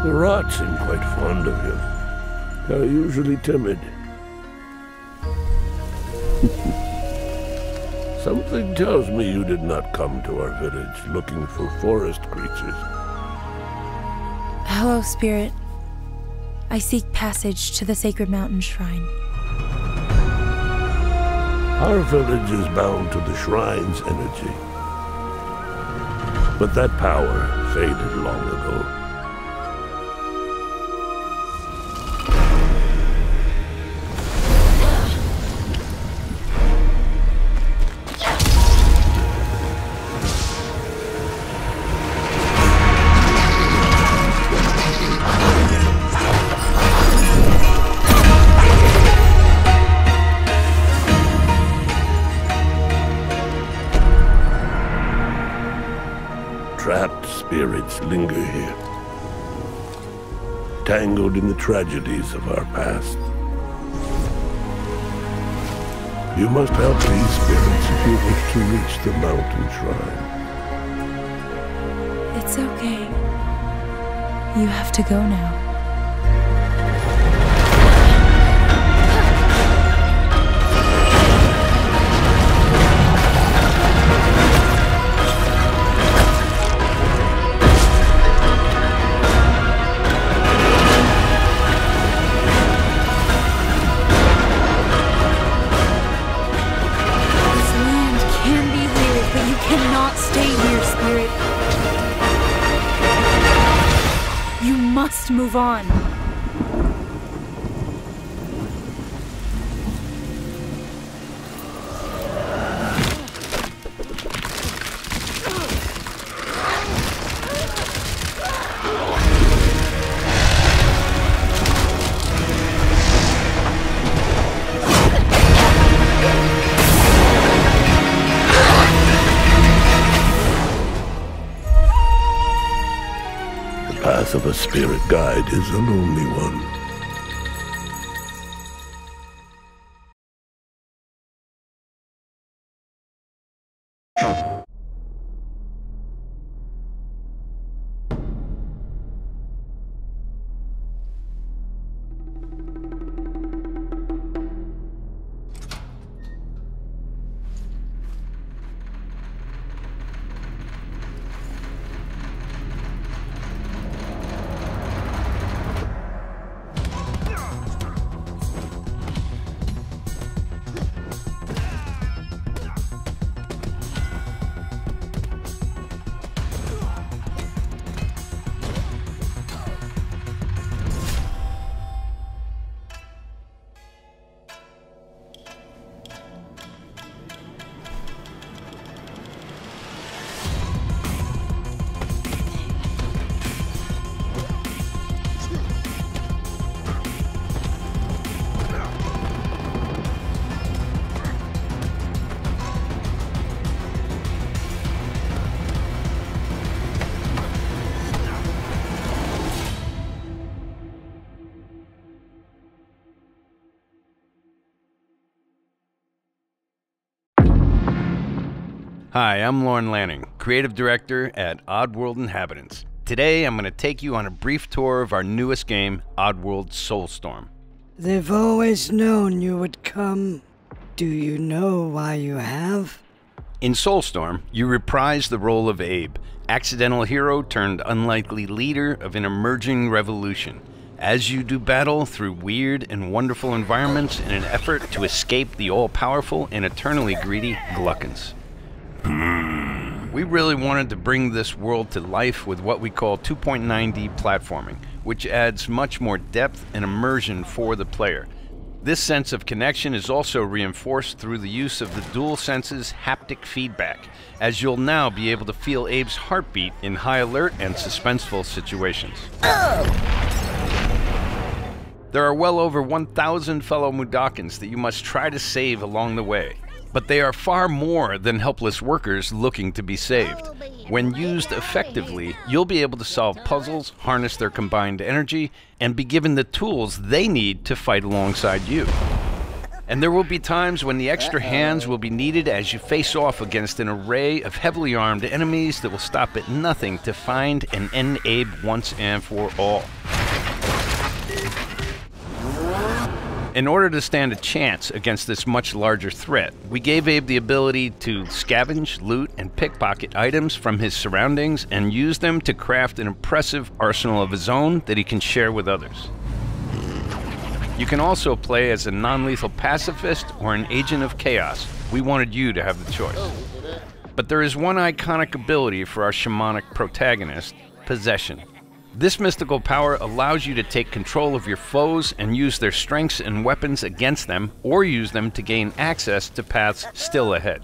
The rats seem quite fond of you. They're usually timid. Something tells me you did not come to our village looking for forest creatures. Hello, Spirit. I seek passage to the Sacred Mountain Shrine. Our village is bound to the shrine's energy. But that power faded long ago. Trapped spirits linger here, tangled in the tragedies of our past. You must help these spirits if you wish to reach the mountain shrine. It's okay. You have to go now. Must move on. The path of a spirit guide is a lonely one. Hi, I'm Lorne Lanning, Creative Director at Oddworld Inhabitants. Today, I'm going to take you on a brief tour of our newest game, Oddworld Soulstorm. They've always known you would come. Do you know why you have? In Soulstorm, you reprise the role of Abe, accidental hero turned unlikely leader of an emerging revolution, as you do battle through weird and wonderful environments in an effort to escape the all-powerful and eternally greedy Gluckons. We really wanted to bring this world to life with what we call 2.9D platforming, which adds much more depth and immersion for the player. This sense of connection is also reinforced through the use of the DualSense's haptic feedback, as you'll now be able to feel Abe's heartbeat in high alert and suspenseful situations. There are well over 1,000 fellow Mudokons that you must try to save along the way. But they are far more than helpless workers looking to be saved. When used effectively, you'll be able to solve puzzles, harness their combined energy, and be given the tools they need to fight alongside you. And there will be times when the extra hands will be needed as you face off against an array of heavily armed enemies that will stop at nothing to find and end Abe once and for all. In order to stand a chance against this much larger threat, we gave Abe the ability to scavenge, loot, and pickpocket items from his surroundings and use them to craft an impressive arsenal of his own that he can share with others. You can also play as a non-lethal pacifist or an agent of chaos. We wanted you to have the choice. But there is one iconic ability for our shamanic protagonist, possession. This mystical power allows you to take control of your foes and use their strengths and weapons against them, or use them to gain access to paths still ahead.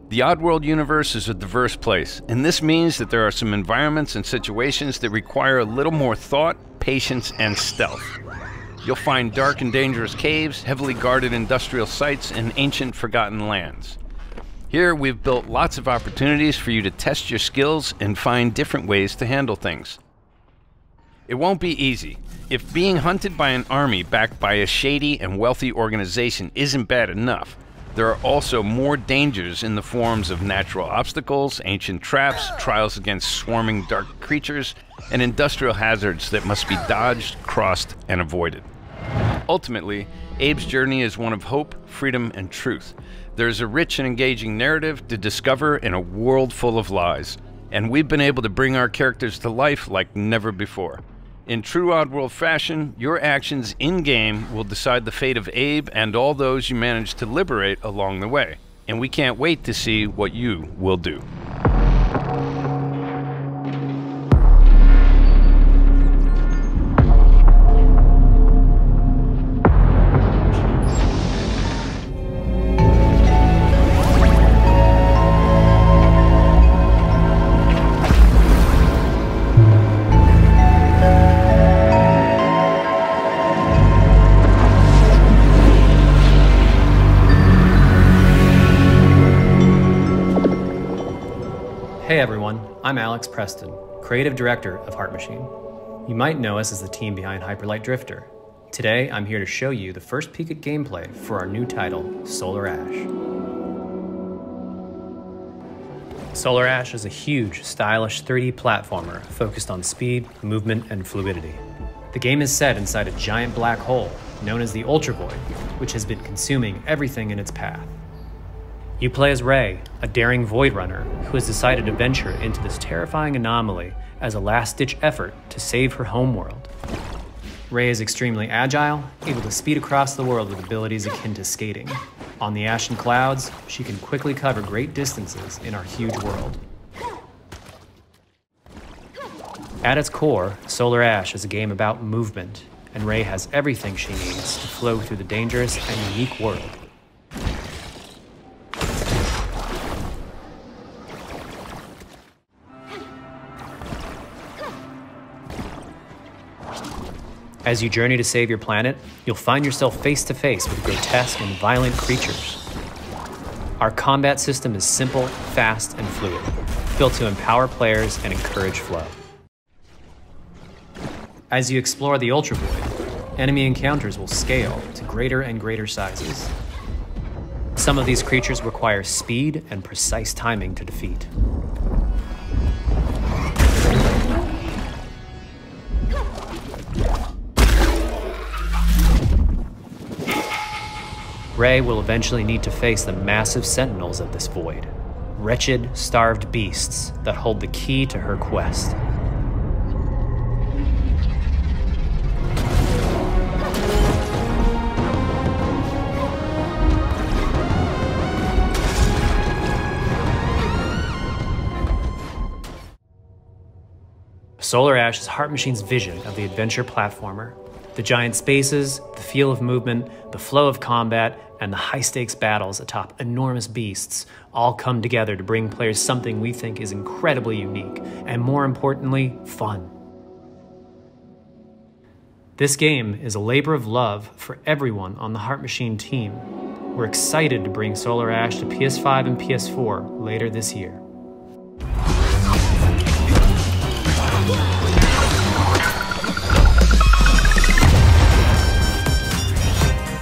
The Oddworld universe is a diverse place, and this means that there are some environments and situations that require a little more thought, patience, and stealth. You'll find dark and dangerous caves, heavily guarded industrial sites, and ancient forgotten lands. Here, we've built lots of opportunities for you to test your skills and find different ways to handle things. It won't be easy. If being hunted by an army backed by a shady and wealthy organization isn't bad enough, there are also more dangers in the forms of natural obstacles, ancient traps, trials against swarming dark creatures, and industrial hazards that must be dodged, crossed, and avoided. Ultimately, Abe's journey is one of hope, freedom, and truth. There is a rich and engaging narrative to discover in a world full of lies, and we've been able to bring our characters to life like never before. In true Oddworld fashion, your actions in-game will decide the fate of Abe and all those you manage to liberate along the way. And we can't wait to see what you will do. Hey everyone, I'm Alex Preston, Creative Director of Heart Machine. You might know us as the team behind Hyperlight Drifter. Today, I'm here to show you the first peek at gameplay for our new title, Solar Ash. Solar Ash is a huge, stylish 3D platformer focused on speed, movement, and fluidity. The game is set inside a giant black hole, known as the Ultra Void, which has been consuming everything in its path. You play as Ray, a daring Void Runner who has decided to venture into this terrifying anomaly as a last-ditch effort to save her homeworld. Ray is extremely agile, able to speed across the world with abilities akin to skating. On the ash and clouds, she can quickly cover great distances in our huge world. At its core, Solar Ash is a game about movement, and Ray has everything she needs to flow through the dangerous and unique world. As you journey to save your planet, you'll find yourself face to face with grotesque and violent creatures. Our combat system is simple, fast, and fluid, built to empower players and encourage flow. As you explore the Ultra Void, enemy encounters will scale to greater and greater sizes. Some of these creatures require speed and precise timing to defeat. Ray will eventually need to face the massive sentinels of this void, wretched, starved beasts that hold the key to her quest. Solar Ash is Heart Machine's vision of the adventure platformer. The giant spaces, the feel of movement, the flow of combat, and the high-stakes battles atop enormous beasts all come together to bring players something we think is incredibly unique, and more importantly, fun. This game is a labor of love for everyone on the Heart Machine team. We're excited to bring Solar Ash to PS5 and PS4 later this year.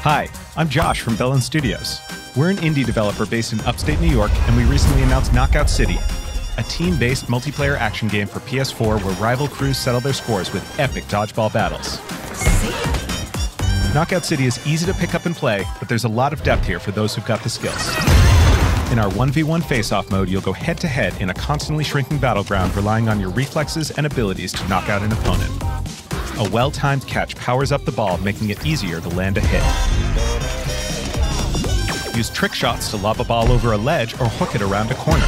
Hi, I'm Josh from Bellin Studios. We're an indie developer based in upstate New York, and we recently announced Knockout City, a team-based multiplayer action game for PS4 where rival crews settle their scores with epic dodgeball battles. Knockout City is easy to pick up and play, but there's a lot of depth here for those who've got the skills. In our 1v1 face-off mode, you'll go head-to-head in a constantly shrinking battleground, relying on your reflexes and abilities to knock out an opponent. A well-timed catch powers up the ball, making it easier to land a hit. Use trick shots to lob a ball over a ledge or hook it around a corner.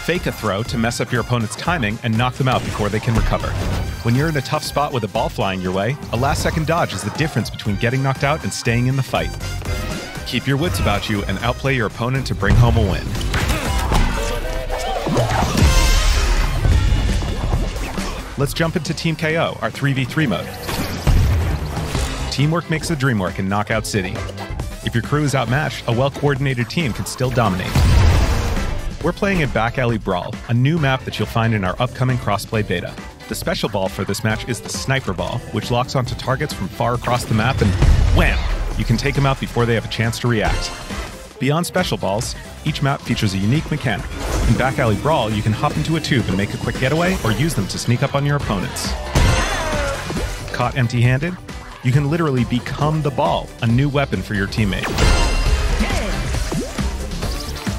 Fake a throw to mess up your opponent's timing and knock them out before they can recover. When you're in a tough spot with a ball flying your way, a last-second dodge is the difference between getting knocked out and staying in the fight. Keep your wits about you and outplay your opponent to bring home a win. Let's jump into Team KO, our 3v3 mode. Teamwork makes the dream work in Knockout City. If your crew is outmatched, a well-coordinated team can still dominate. We're playing in Back Alley Brawl, a new map that you'll find in our upcoming crossplay beta. The special ball for this match is the Sniper Ball, which locks onto targets from far across the map and wham! You can take them out before they have a chance to react. Beyond special balls, each map features a unique mechanic. In Back Alley Brawl, you can hop into a tube and make a quick getaway or use them to sneak up on your opponents. Caught empty-handed? You can literally become the ball, a new weapon for your teammate.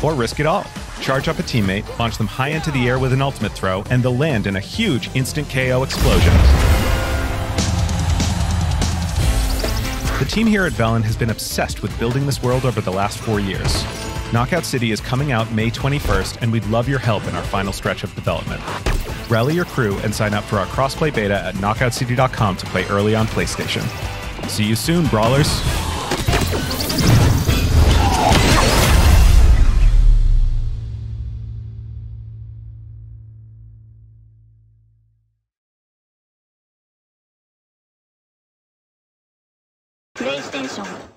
Or risk it all. Charge up a teammate, launch them high into the air with an ultimate throw, and they'll land in a huge instant KO explosion. The team here at Velen has been obsessed with building this world over the last 4 years. Knockout City is coming out May 21st, and we'd love your help in our final stretch of development. Rally your crew and sign up for our crossplay beta at knockoutcity.com to play early on PlayStation. See you soon, Brawlers! PlayStation